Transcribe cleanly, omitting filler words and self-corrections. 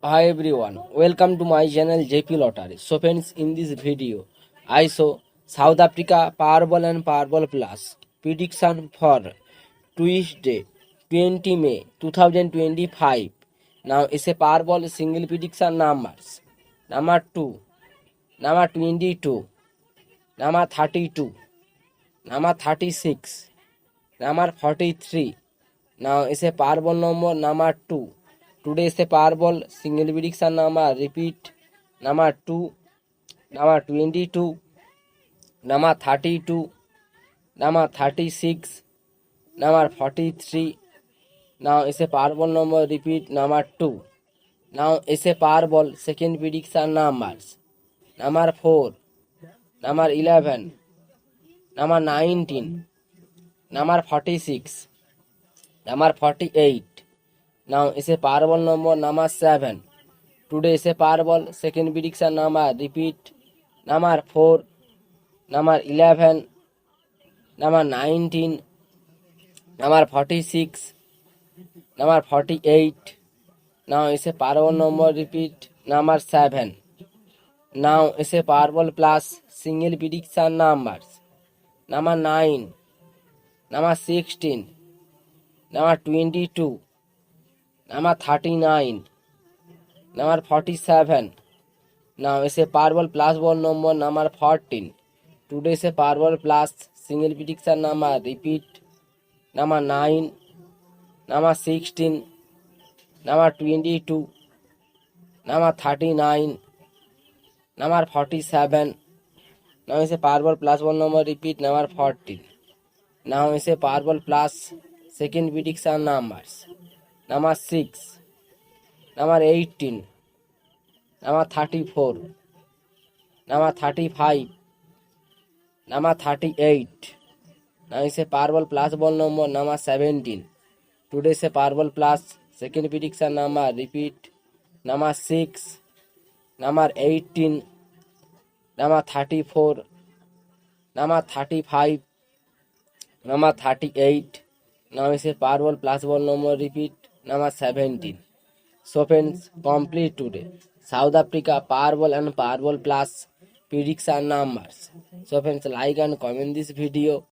Hi everyone, welcome to my channel JP Lottery. So friends, in this video, I show South Africa Powerball and Powerball Plus prediction for Tuesday, 20 May 2025. Now it's a Powerball single prediction numbers. Number 2, number 22, number 32, number 36, number 43. Now it's a Powerball number 2. Today is a Powerball single prediction number. Repeat number 2, number 22, number 32, number 36, number 43. Now it's a Powerball number. Repeat number 2. Now it's a Powerball second prediction numbers. Number 4, number 11, number 19, number 46, number 48. Now it's a Powerball number 7. Today is a Powerball second prediction number. Repeat number 4, number 11, number 19, number 46, number 48. Now it's a Powerball number. Repeat number 7. Now it's a Powerball plus single prediction numbers. Number 9, number 16, number 22, number 39, number 47. Now it's a Powerball plus ball number 14. Today is a Powerball plus single prediction number. Repeat number 9, number 16, number 22, number 39, number 47. Now it's a Powerball plus ball number. Repeat number 14. Now it's a Powerball plus second prediction numbers. Number 6, number 18, number 34, number 35, number 38. Now it's a Powerball plus ball number 17. Today is a Powerball plus second prediction number. Repeat number 6, number 18, number 34, number 35, number 38. Now it's a Powerball plus ball number. Repeat number 17. So friends, complete today South Africa Powerball and Powerball plus prediction numbers. So friends, like and comment this video.